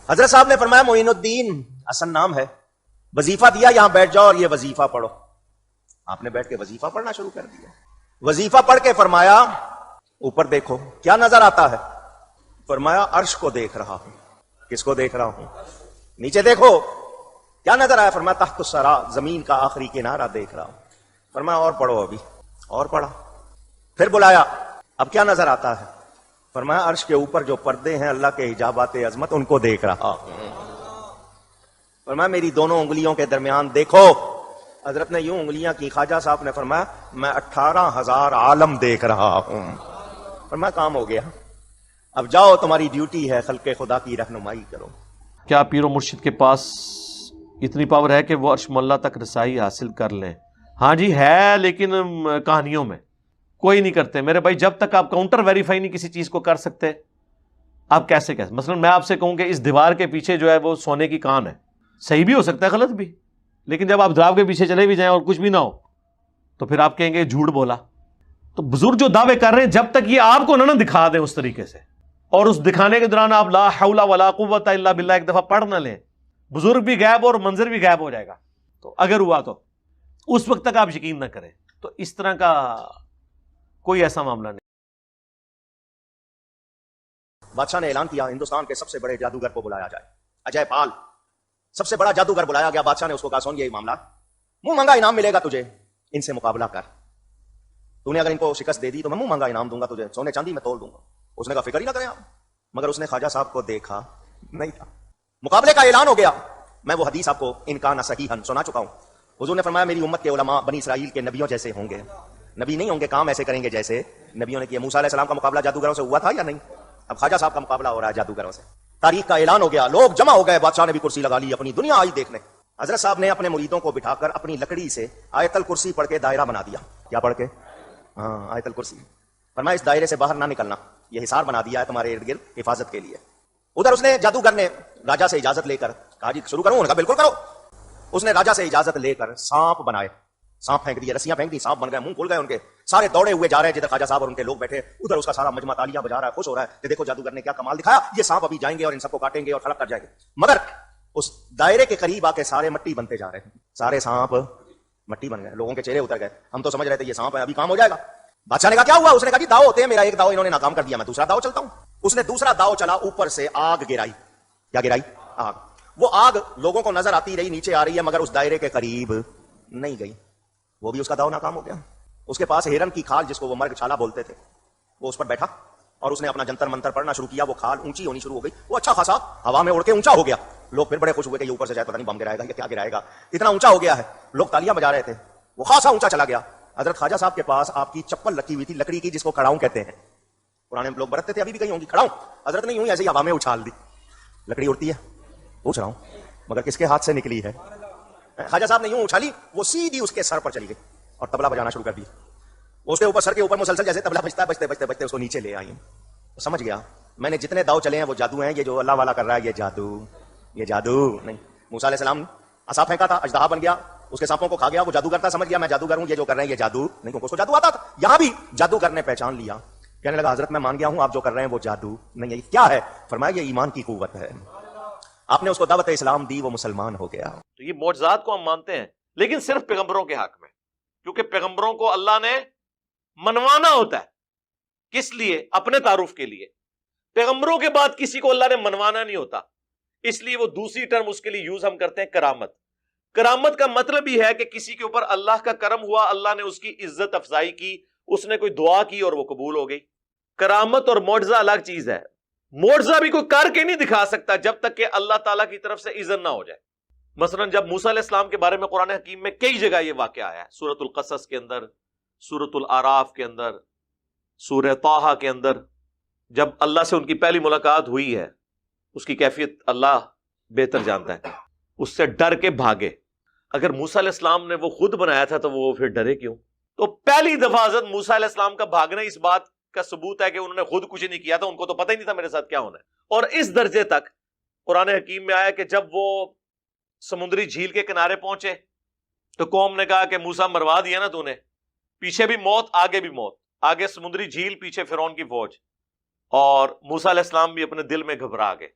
حضرت صاحب نے فرمایا معین الدین حسن نام ہے، وظیفہ دیا یہاں بیٹھ جاؤ اور یہ وظیفہ پڑھو. آپ نے بیٹھ کے وظیفہ پڑھنا شروع کر دیا. وظیفہ پڑھ کے فرمایا اوپر دیکھو کیا نظر آتا ہے؟ فرمایا عرش کو دیکھ رہا ہوں. کس کو دیکھ رہا ہوں؟ نیچے دیکھو کیا نظر آیا؟ فرمایا تحت الثری، زمین کا آخری کنارہ دیکھ رہا ہوں. فرمایا اور پڑھو ابھی. اور پڑھا. پھر بلایا اب کیا نظر آتا ہے؟ فرمایا عرش کے اوپر جو پردے ہیں اللہ کے حجابات عظمت ان کو دیکھ رہا ہوں. فرمایا میری دونوں انگلیوں کے درمیان دیکھو. حضرت نے یوں انگلیاں کی. خواجہ صاحب نے فرمایا میں 18,000 عالم دیکھ رہا ہوں. فرمایا کام ہو گیا، اب جاؤ تمہاری ڈیوٹی ہے خلق خدا کی رہنمائی کرو. کیا پیر و مرشد کے پاس اتنی پاور ہے کہ وہ عرش ملا تک رسائی حاصل کر لیں؟ ہاں جی ہے، لیکن کہانیوں میں کوئی نہیں کرتے میرے بھائی. جب تک آپ کاؤنٹر ویریفائی نہیں کسی چیز کو کر سکتے آپ کیسے مثلا میں آپ سے کہوں کہ اس دیوار کے پیچھے جو ہے وہ سونے کی کان ہے، صحیح بھی ہو سکتا ہے غلط بھی، لیکن جب آپ دیوار کے پیچھے چلے بھی جائیں اور کچھ بھی نہ ہو تو پھر آپ کہیں گے جھوٹ بولا. تو بزرگ جو دعوے کر رہے ہیں جب تک یہ آپ کو نہ دکھا دیں اس طریقے سے، اور اس دکھانے کے دوران آپ لا حول ولا قوت الا باللہ ایک دفعہ پڑھ نہ لیں، بزرگ بھی غائب اور منظر بھی غائب ہو جائے گا. تو اگر ہوا تو اس وقت تک آپ یقین نہ کریں. تو اس طرح کا کوئی ایسا معاملہ نہیں. بادشاہ نے اعلان کیا ہندوستان کے سب سے بڑے جادوگر کو بلایا جائے. اجے پال سب سے بڑا جادوگر بلایا گیا. بادشاہ نے اس کو کہا سن یہ معاملات، منہ مانگا انعام ملے گا تجھے، ان سے مقابلہ کر. تو نے اگر ان کو شکست دے دی تو میں منہ مانگا انعام دوں گا تجھے، سونے چاندی میں تول دوں گا. اس نے کہا فکر ہی نہ کریں آپ. مگر اس نے خواجہ صاحب کو دیکھا نہیں تھا. مقابلے کا اعلان ہو گیا. میں وہ حدیث آپ کو ان کا نہ صحیح سنا چکا ہوں. حضور نے فرمایا میری امت کے علماء بنی اسرائیل کے نبیوں جیسے ہوں گے. نبی نہیں ہوں گے، کام ایسے کریں گے جیسے نبیوں نے کیا. موسیٰ علیہ السلام کا مقابلہ جادوگروں سے ہوا تھا یا نہیں؟ اب خواجہ صاحب کا مقابلہ ہو رہا ہے جادوگروں سے. تاریخ کا اعلان ہو گیا، لوگ جمع ہو گئے. بادشاہ نے بھی کرسی لگا لی، اپنی دنیا آئی دیکھنے. حضرت صاحب نے اپنے مریدوں کو بٹھا کر اپنی لکڑی سے آیت الکرسی پڑھ کے دائرہ بنا دیا. کیا پڑھ کے؟ ہاں آیت الکرسی. فرمایا اس دائرے سے باہر نہ نکلنا، یہ حصار بنا دیا ہے تمہارے ارد گرد حفاظت کے لیے. ادھر اس نے جادوگر نے راجا سے اجازت لے کر کہا جی شروع کروں؟ انہوں نے کہا بالکل کرو. اس نے راجا سے اجازت لے کر سانپ بنائے، سانپ پھینک دیے، رسیاں پھینک دی، سانپ بن گئے، منہ کھل گئے ان کے. سارے دوڑے ہوئے جا رہے ہیں جدھر خواجہ صاحب اور ان کے لوگ بیٹھے. ادھر اس کا سارا مجمع تالیاں بجا رہا ہے، خوش ہو رہا ہے کہ دیکھو جادوگر نے کیا کمال دکھایا. یہ سانپ ابھی جائیں گے اور ان سب کو کاٹیں گے اور خلق کر جائیں گے. مگر اس دائرے کے قریب آ کے سارے مٹی بنتے جا رہے ہیں. سارے سانپ مٹی بن گئے، لوگوں کے چہرے اتر گئے. ہم تو سمجھ رہے تھے یہ سانپ ہے ابھی کام ہو جائے گا. بادشاہ نے کہا کیا ہوا؟ اس نے کہا جی داؤ ہوتے ہیں، میرا ایک داؤ انہوں نے ناکام کر دیا، میں دوسرا داؤ چلتا ہوں. اس نے دوسرا داؤ چلا، اوپر سے آگ گرائی. کیا گرائی؟ آگ. وہ آگ لوگوں کو نظر آتی رہی، نیچے آ رہی ہے، مگر اس دائرے کے قریب نہیں گئی. وہ بھی اس کا داؤ ناکام ہو گیا. اس کے پاس ہرن کی کھال جس کو وہ مرگ چھالا بولتے تھے، وہ اس پر بیٹھا اور اس نے اپنا جنتر منتر پڑھنا شروع کیا. وہ کھال اونچی ہونی شروع ہو گئی. وہ اچھا خاصا ہوا میں اڑ کے اونچا ہو گیا. لوگ پھر بڑے خوش ہوئے کہ یہ اوپر سے جائے پتہ نہیں بم گرائے گا یا کیا گرائے گا، اتنا اونچا ہو گیا ہے. لوگ تالیاں بجا رہے تھے. وہ خاصا اونچا چلا گیا. حضرت خواجہ صاحب کے پاس آپ کی چپل رکھی ہوئی تھی لکڑی کی، جس کو کھڑاؤں کہتے ہیں. پرانے لوگ برتتے تھے، ابھی بھی کہیں ہوں گی کھڑاؤں. حضرت نے یوں ہی ایسے ہی ہوا میں اچھال دی. لکڑی اڑتی ہے، پوچھ رہا ہوں مگر کس کے ہاتھ سے نکلی ہے؟ خواجہ صاحب نے یوں اچھالی، وہ سیدھی اس کے سر پر چلی گئی اور طبلہ بجانا شروع کر دی. اس کے اوپر سر کے اوپر مسلسل جیسے طبلہ بجتا ہے، بجتے بجتے بجتے اس کو نیچے لے آئی. سمجھ گیا میں نے جتنے داؤ چلے ہیں وہ جادو ہیں. یہ جو اللہ والا کر رہا ہے یہ جادو، یہ جادو نہیں. موسیٰ علیہ السلام عصا پھینکا تھا، اژدہا بن گیا، اس کے سانپوں کو کھا گیا. وہ جادوگر تھا، سمجھ گیا میں جادوگر ہوں. یہ جو کر رہے ہیں یہ جادو نہیں، کیونکہ اس کو جادو آتا تھا. یہاں بھی جادوگر نے پہچان لیا، کہنے لگا حضرت میں مان گیا ہوں آپ جو کر رہے ہیں وہ جادو نہیں ہے. کیا ہے؟ فرمایا یہ ایمان کی قوت ہے. آپ نے اس کو دعوت اسلام دی، وہ مسلمان ہو گیا. تو یہ معجزات کو ہم مانتے ہیں، لیکن صرف پیغمبروں کے حق میں، کیونکہ پیغمبروں کو اللہ نے منوانا ہوتا ہے. کس لیے؟ اپنے تعارف کے لیے. پیغمبروں کے بعد کسی کو اللہ نے منوانا نہیں ہوتا، اس لیے وہ دوسری ٹرم اس کے لیے یوز ہم کرتے ہیں کرامت. کرامت کا مطلب ہی ہے کہ کسی کے اوپر اللہ کا کرم ہوا، اللہ نے اس کی عزت افزائی کی، اس نے کوئی دعا کی اور وہ قبول ہو گئی. کرامت اور معجزہ الگ چیز ہے. معجزہ بھی کوئی کر کے نہیں دکھا سکتا جب تک کہ اللہ تعالیٰ کی طرف سے اذن نہ ہو جائے. مثلا جب موسیٰ علیہ السلام کے بارے میں قرآن حکیم میں کئی جگہ یہ واقعہ آیا ہے، سورۃ القصص کے اندر، سورۃ الاعراف کے اندر، سورہ طٰہٰ کے اندر. جب اللہ سے ان کی پہلی ملاقات ہوئی ہے، اس کی کیفیت اللہ بہتر جانتا ہے. اس سے ڈر کے بھاگے. اگر موسیٰ علیہ السلام نے وہ خود بنایا تھا تو وہ پھر ڈرے کیوں؟ تو پہلی دفعہ حضرت موسیٰ علیہ السلام کا بھاگنا اس بات کا ثبوت ہے کہ انہوں نے خود کچھ نہیں کیا تھا، ان کو تو پتہ ہی نہیں تھا میرے ساتھ کیا ہونا ہے. اور اس درجے تک قرآن حکیم میں آیا کہ جب وہ سمندری جھیل کے کنارے پہنچے تو قوم نے کہا کہ موسیٰ مروا دیا نا تو نے، پیچھے بھی موت آگے بھی موت، آگے سمندری جھیل پیچھے فرعون کی فوج. اور موسیٰ علیہ السلام بھی اپنے دل میں گھبرا گئے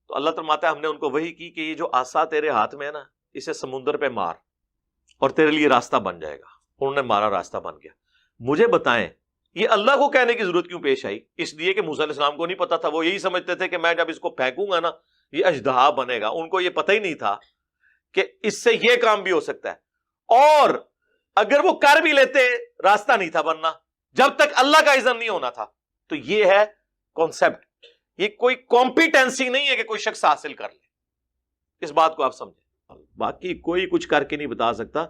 تو اللہ فرماتا ہے ہم نے ان کو وحی کی کہ یہ جو عصا تیرے ہاتھ میں ہے نا، اسے سمندر پہ مار اور تیرے لیے راستہ بن جائے گا۔ انہوں نے مارا، راستہ بن گیا۔ مجھے بتائیں یہ اللہ کو کہنے کی ضرورت کیوں پیش آئی؟ اس لیے کہ موسیٰ علیہ السلام کو نہیں پتا تھا، وہ یہی سمجھتے تھے کہ میں جب اس کو پھینکوں گا نا یہ اژدہا بنے گا۔ ان کو یہ پتہ ہی نہیں تھا کہ اس سے یہ کام بھی ہو سکتا ہے، اور اگر وہ کر بھی لیتے راستہ نہیں تھا بننا جب تک اللہ کا اذن نہیں ہونا تھا۔ تو یہ ہے کانسیپٹ، یہ کوئی کمپیٹنسی نہیں ہے کہ کوئی شخص حاصل کر لے، اس بات کو آپ سمجھیں۔ باقی کوئی کچھ کر کے نہیں بتا سکتا۔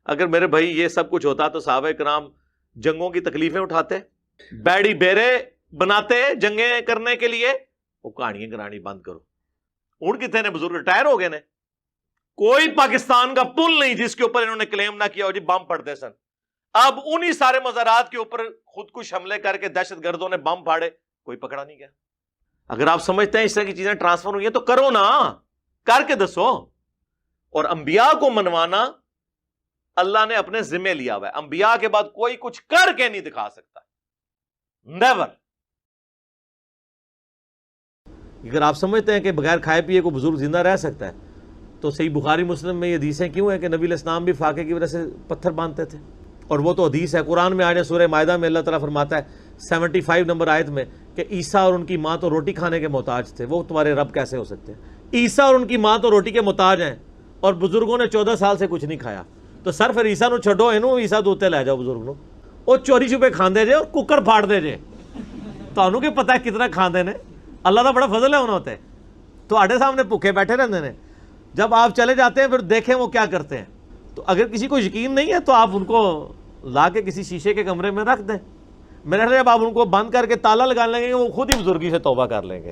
اگر میرے بھائی یہ سب کچھ ہوتا تو صحابہ کرام جنگوں کی تکلیفیں اٹھاتے، بیڑی بیرے بناتے جنگیں کرنے کے لیے؟ وہ کہانیاں کرانی بند کرو۔ اڑ کتنے نے بزرگ ریٹائر ہو گئے نے، کوئی پاکستان کا پل نہیں جس کے اوپر انہوں نے کلیم نہ کیا ہو جی بم پڑتے سن۔ اب انہی سارے مزارات کے اوپر خود کش حملے کر کے دہشت گردوں نے بم پھاڑے، کوئی پکڑا نہیں گیا۔ اگر آپ سمجھتے ہیں اس طرح کی چیزیں ٹرانسفر ہوئی ہیں تو کرو نا، کر کے دسو۔ اور انبیاء کو منوانا اللہ نے اپنے ذمہ لیا ہوا ہے، انبیاء کے بعد کوئی کچھ کر کے نہیں دکھا سکتا، نیور۔ اگر آپ سمجھتے ہیں کہ بغیر کھائے پیے کو بزرگ زندہ رہ سکتا ہے تو صحیح بخاری مسلم میں یہ حدیثیں کیوں ہیں کہ نبی علیہ السلام بھی فاقے کی وجہ سے پتھر باندھتے تھے؟ اور وہ تو حدیث ہے، قرآن میں آج سورہ مائدہ میں اللہ تعالیٰ فرماتا ہے 75 نمبر آیت میں کہ عیسیٰ اور ان کی ماں تو روٹی کھانے کے محتاج تھے، وہ تمہارے رب کیسے ہو سکتے ہیں؟ عیسیٰ اور ان کی ماں تو روٹی کے محتاج ہیں اور بزرگوں نے 14 سال سے کچھ نہیں کھایا، تو سر پھر عیسیٰ نو چھڈو، اینو عیسیٰ دوتے لے جاؤ بزرگ نو، وہ چوری چھپے کھاندے جے اور ککڑ پھاڑ دے جے، تانوں کی پتہ ہے کتنا کھاندے نے، اللہ کا بڑا فضل ہے انہوں تے، تو آڑے سامنے بھوکے بیٹھے رہتے ہیں، جب آپ چلے جاتے ہیں پھر دیکھیں وہ کیا کرتے ہیں۔ تو اگر کسی کو یقین نہیں ہے تو آپ ان کو لا کے کسی شیشے کے کمرے میں رکھ دیں، میرے خیال جب آپ ان کو بند کر کے تالا لگا لیں گے وہ خود ہی بزرگی سے توبہ کر لیں گے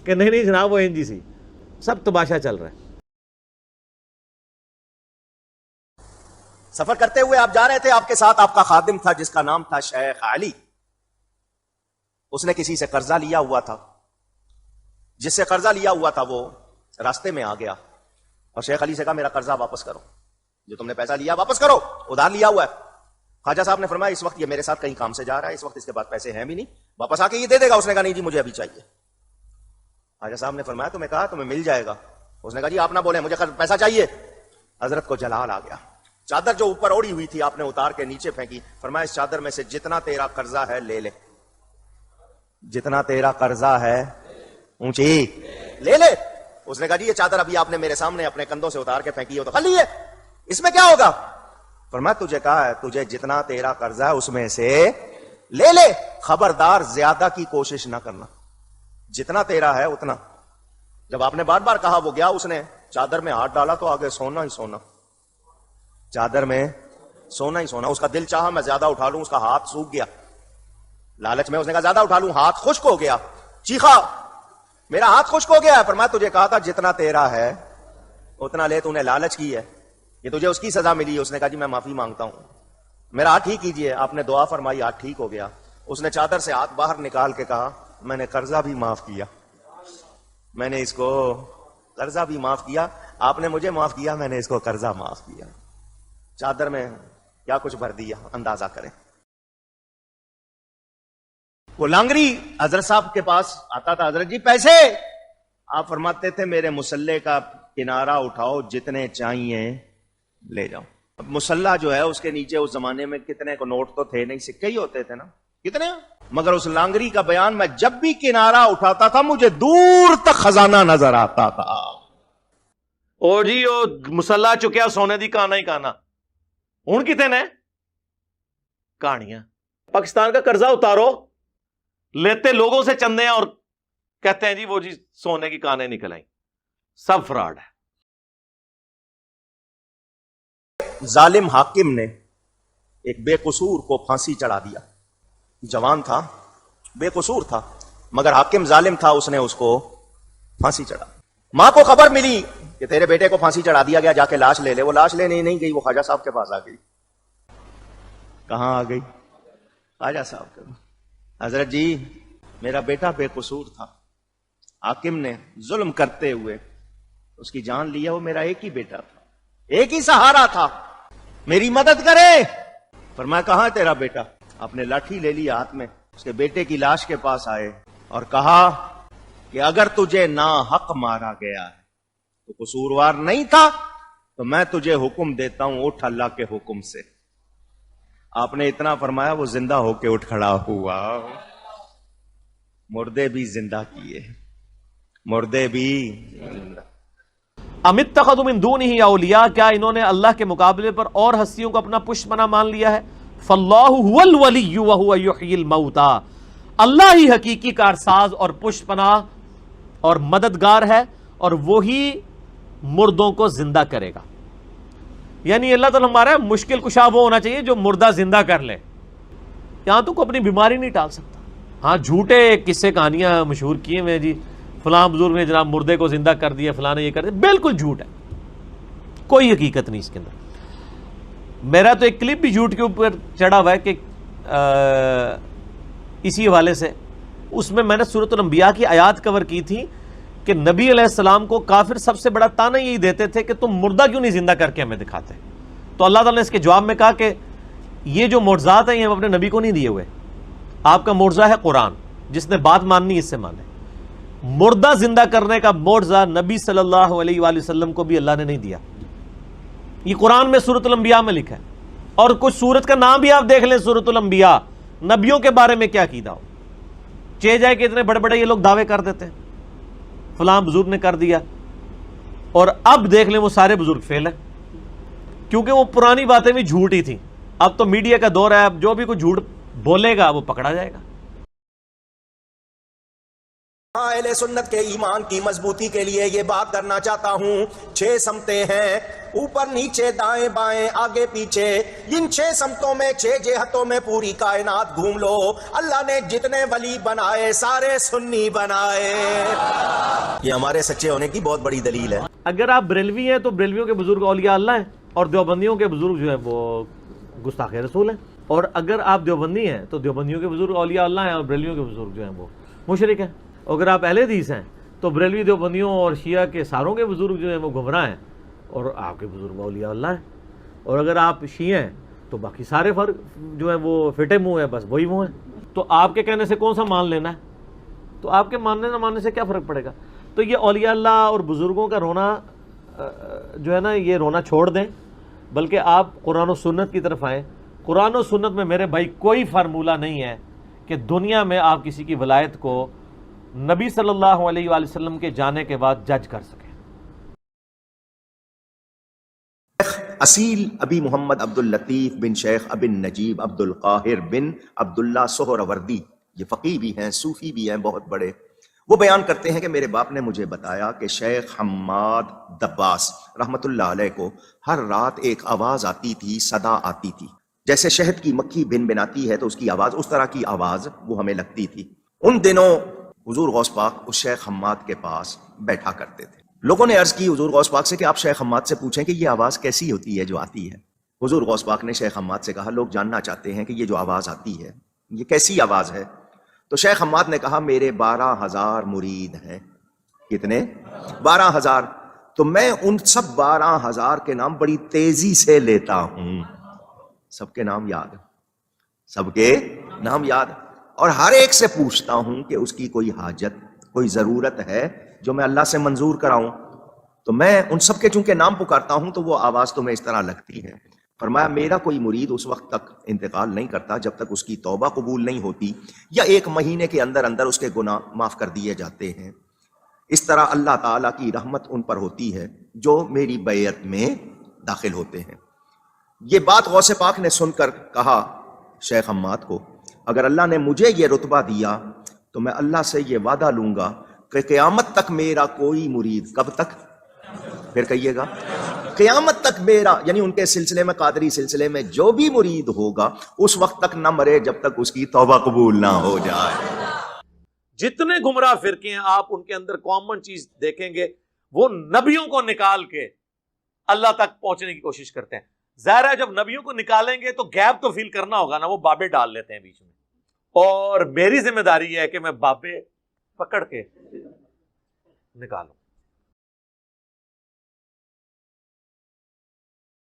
کہ نہیں نہیں جناب وہ انجی سی، سب تماشا چل رہا ہے۔ سفر کرتے ہوئے آپ جا رہے تھے، آپ کے ساتھ آپ کا خادم تھا جس کا نام تھا شیخ علی۔ اس نے کسی سے قرضہ لیا ہوا تھا، جس سے قرضہ لیا ہوا تھا وہ راستے میں آ گیا اور شیخ علی سے کہا میرا قرضہ واپس کرو، جو تم نے پیسہ لیا واپس کرو، ادھار لیا ہوا ہے۔ خواجہ صاحب نے فرمایا اس وقت یہ میرے ساتھ کہیں کام سے جا رہا ہے، اس وقت اس کے پاس پیسے ہیں بھی نہیں، واپس آ کے یہ دے دے گا۔ اس نے کہا نہیں جی مجھے ابھی چاہیے۔ خواجہ صاحب نے فرمایا تمہیں کہا تمہیں مل جائے گا۔ اس نے کہا جی آپ نہ بولیں مجھے پیسہ چاہیے۔ حضرت کو جلال آ گیا، چادر جو اوپر اوڑی ہوئی تھی آپ نے اتار کے نیچے پھینکی، فرمایا اس چادر میں سے جتنا تیرا قرضہ ہے لے لے، جتنا تیرا قرضہ ہے اونچی لے لے۔ اس نے کہا جی یہ چادر ابھی آپ نے میرے سامنے اپنے کندھوں سے اتار کے پھینکی ہو تو خالی ہے، اس میں کیا ہوگا؟ فرمایا تجھے کہا ہے تجھے جتنا تیرا قرضہ ہے اس میں سے لے لے، خبردار زیادہ کی کوشش نہ کرنا، جتنا تیرا ہے اتنا۔ جب آپ نے بار بار کہا وہ گیا، اس نے چادر میں ہاتھ ڈالا تو آگے سونا ہی سونا، چادر میں سونا ہی سونا۔ اس کا دل چاہا میں زیادہ اٹھا لوں، اس کا ہاتھ سوکھ گیا، لالچ میں اس نے کہا زیادہ اٹھا لوں، ہاتھ خشک ہو گیا، چیخا میرا ہاتھ خشک ہو گیا ہے۔ فرمایا تجھے کہا تھا جتنا تیرا ہے اتنا لے، تو نے لالچ کی ہے، یہ تجھے اس کی سزا ملی۔ اس نے کہا جی میں معافی مانگتا ہوں، میرا ہاتھ ٹھیک کیجئے۔ آپ نے دعا فرمائی، ہاتھ ٹھیک ہو گیا۔ اس نے چادر سے ہاتھ باہر نکال کے کہا میں نے قرضہ بھی معاف کیا، میں نے اس کو قرضہ بھی معاف کیا، آپ نے مجھے معاف کیا، میں نے اس کو قرضہ معاف کیا۔ چادر میں کیا کچھ بھر دیا، اندازہ کریں۔ وہ لانگری حضرت صاحب کے پاس آتا تھا، حضرت جی پیسے، آپ فرماتے تھے میرے مسلح کا کنارہ اٹھاؤ جتنے چاہیے لے جاؤ۔ اب مسلح جو ہے اس کے نیچے اس زمانے میں کتنے کو نوٹ تو تھے نہیں، سکے ہی ہوتے تھے نا، کتنے، مگر اس لانگری کا بیان میں جب بھی کنارہ اٹھاتا تھا مجھے دور تک خزانہ نظر آتا تھا۔ او جی او مسلح چکیا سونے دی کانا ہی کانا، ہن کتنے نے کہانیاں۔ پاکستان کا قرضہ اتارو، لیتے لوگوں سے چندے اور کہتے ہیں جی وہ جی سونے کی کانیں نکل آئیں، سب فراڈ ہے۔ ظالم حاکم نے ایک بے قصور کو پھانسی چڑھا دیا، جوان تھا، بے قصور تھا، مگر حاکم ظالم تھا، اس نے اس کو پھانسی چڑھا۔ ماں کو خبر ملی کہ تیرے بیٹے کو پھانسی چڑھا دیا گیا، جا کے لاش لے لے۔ وہ لاش لینے نہیں گئی، وہ خواجہ صاحب کے پاس آ گئی۔ کہاں آ گئی؟ خواجہ صاحب کے پاس۔ حضرت جی میرا بیٹا بے قصور تھا، حاکم نے ظلم کرتے ہوئے اس کی جان لی ہے، وہ میرا ایک ہی بیٹا تھا، ایک ہی سہارا تھا، میری مدد کرے۔ فرمایا کہاں تیرا بیٹا؟ آپ نے لاٹھی لے لی ہاتھ میں، اس کے بیٹے کی لاش کے پاس آئے اور کہا کہ اگر تجھے ناحق مارا گیا ہے تو قصوروار نہیں تھا، تو میں تجھے حکم دیتا ہوں اٹھ اللہ کے حکم سے۔ آپ نے اتنا فرمایا، وہ زندہ ہو کے اٹھ کھڑا ہوا۔ مردے بھی زندہ کیے، مردے بھی زندہ۔ ام اتخذوا من دونہ اولیاء، کیا انہوں نے اللہ کے مقابلے پر اور ہستیوں کو اپنا پشت پناہ مان لیا ہے؟ فاللہ هو الولی وهو یحیی الموتى، اللہ ہی حقیقی کارساز اور پشت پناہ اور مددگار ہے، اور وہی مردوں کو زندہ کرے گا۔ یعنی اللہ تعالیٰ ہمارا مشکل کشا وہ ہونا چاہیے جو مردہ زندہ کر لے۔ یہاں تو کوئی اپنی بیماری نہیں ٹال سکتا۔ ہاں جھوٹے قصے کہانیاں مشہور کیے ہوئے جی، فلاں بزرگ نے جناب مردے کو زندہ کر دیا، فلاں نے یہ کر دیا، بالکل جھوٹ ہے، کوئی حقیقت نہیں اس کے اندر۔ میرا تو ایک کلپ بھی جھوٹ کے اوپر چڑھا ہوا ہے کہ اسی حوالے سے، اس میں نے سورۃ الانبیاء کی آیات کور کی تھی کہ نبی علیہ السلام کو کافر سب سے بڑا طعنہ یہی دیتے تھے کہ تم مردہ کیوں نہیں زندہ کر کے ہمیں دکھاتے۔ تو اللہ تعالیٰ نے اس کے جواب میں کہا کہ یہ جو معجزات ہیں یہ ہم اپنے نبی کو نہیں دیے ہوئے، آپ کا معجزہ ہے قرآن، جس نے بات ماننی اس سے مانے۔ مردہ زندہ کرنے کا معجزہ نبی صلی اللہ علیہ وآلہ وسلم کو بھی اللہ نے نہیں دیا، یہ قرآن میں سورۃ الانبیاء میں لکھا ہے۔ اور کچھ سورت کا نام بھی آپ دیکھ لیں، سورۃ الانبیاء، نبیوں کے بارے میں کیا عقیدہ ہو، چہ جائے کہ اتنے بڑے بڑے یہ لوگ دعوے کر دیتے ہیں فلاں بزرگ نے کر دیا، اور اب دیکھ لیں وہ سارے بزرگ فیل ہیں، کیونکہ وہ پرانی باتیں بھی جھوٹ ہی تھیں۔ اب تو میڈیا کا دور ہے، اب جو بھی کوئی جھوٹ بولے گا وہ پکڑا جائے گا۔ اہل سنت کے ایمان کی مضبوطی کے لیے یہ بات کرنا چاہتا ہوں، 6 سمتیں ہیں، اوپر نیچے دائیں بائیں آگے پیچھے، ان 6 سمتوں میں 6 جہتوں میں پوری کائنات گھوم لو، اللہ نے جتنے ولی بنائے سارے سنی بنائے۔ یہ ہمارے سچے ہونے کی بہت بڑی دلیل ہے۔ اگر آپ بریلوی ہیں تو بریلویوں کے بزرگ اولیاء اللہ ہیں، اور دیوبندیوں کے بزرگ جو ہیں وہ گستاخ رسول ہیں، اور اگر آپ دیوبندی ہیں تو دیوبندیوں کے بزرگ اولیاء اللہ ہیں، اور بریلویوں کے بزرگ جو ہیں وہ مشرک ہیں۔ اگر آپ اہل حدیث ہیں تو بریلوی دیوبندیوں اور شیعہ کے ساروں کے بزرگ جو ہیں وہ گمراہ ہیں، اور آپ کے بزرگ اولیاء اللہ ہیں۔ اور اگر آپ شیعہ ہیں تو باقی سارے فرق جو ہیں وہ فٹے منہ ہیں، بس وہی منہ ہیں۔ تو آپ کے کہنے سے کون سا مان لینا ہے؟ تو آپ کے ماننے نہ ماننے سے کیا فرق پڑے گا؟ تو یہ اولیاء اللہ اور بزرگوں کا رونا جو ہے نا، یہ رونا چھوڑ دیں، بلکہ آپ قرآن و سنت کی طرف آئیں۔ قرآن و سنت میں میرے بھائی کوئی فارمولہ نہیں ہے کہ دنیا میں آپ کسی کی ولایت کو نبی صلی اللہ علیہ وآلہ وسلم کے جانے کے بعد جج کر سکیں۔ اصیل ابی محمد عبد اللطیف بن شیخ ابن نجیب عبد القاہر بن عبداللہ سہروردی، یہ فقیہ بھی ہیں، صوفی بھی ہیں بہت بڑے، وہ بیان کرتے ہیں کہ میرے باپ نے مجھے بتایا کہ شیخ حماد دباس رحمت اللہ علیہ کو ہر رات ایک آواز آتی تھی، صدا آتی تھی، جیسے شہد کی مکھی بن بناتی ہے تو اس کی آواز، اس طرح کی آواز وہ ہمیں لگتی تھی۔ ان دنوں حضور غوث پاک اس شیخ حماد کے پاس بیٹھا کرتے تھے۔ لوگوں نے عرض کی حضور غوث پاک سے کہ آپ شیخ حماد سے پوچھیں کہ یہ آواز کیسی ہوتی ہے جو آتی ہے۔ حضور غوث پاک نے شیخ حماد سے کہا لوگ جاننا چاہتے ہیں کہ یہ جو آواز آتی ہے یہ کیسی آواز ہے؟ تو شیخ حماد نے کہا میرے 12,000 مرید ہیں۔ کتنے؟ 12,000۔ تو میں ان سب 12,000 کے نام بڑی تیزی سے لیتا ہوں، سب کے نام یاد، سب کے نام یاد، اور ہر ایک سے پوچھتا ہوں کہ اس کی کوئی حاجت، کوئی ضرورت ہے جو میں اللہ سے منظور کراؤں۔ تو میں ان سب کے چونکہ نام پکارتا ہوں تو وہ آواز تمہیں اس طرح لگتی ہے۔ فرمایا میرا کوئی مرید اس وقت تک انتقال نہیں کرتا جب تک اس کی توبہ قبول نہیں ہوتی، یا 1 مہینے کے اندر اندر اس کے گناہ معاف کر دیے جاتے ہیں۔ اس طرح اللہ تعالیٰ کی رحمت ان پر ہوتی ہے جو میری بیعت میں داخل ہوتے ہیں۔ یہ بات غوث پاک نے سن کر کہا شیخ حماد کو اگر اللہ نے مجھے یہ رتبہ دیا تو میں اللہ سے یہ وعدہ لوں گا کہ قیامت تک میرا کوئی مرید، کب تک؟ پھر کہیے گا قیامت تک میرا، یعنی ان کے سلسلے میں، قادری سلسلے میں جو بھی مرید ہوگا اس وقت تک نہ مرے جب تک اس کی توبہ قبول نہ ہو جائے۔ جتنے گمراہ فرقے ہیں آپ ان کے اندر کامن چیز دیکھیں گے، وہ نبیوں کو نکال کے اللہ تک پہنچنے کی کوشش کرتے ہیں۔ ظاہر ہے جب نبیوں کو نکالیں گے تو گیپ تو فیل کرنا ہوگا نا، وہ بابے ڈال لیتے ہیں بیچ میں، اور میری ذمہ داری ہے کہ میں بابے پکڑ کے نکالوں۔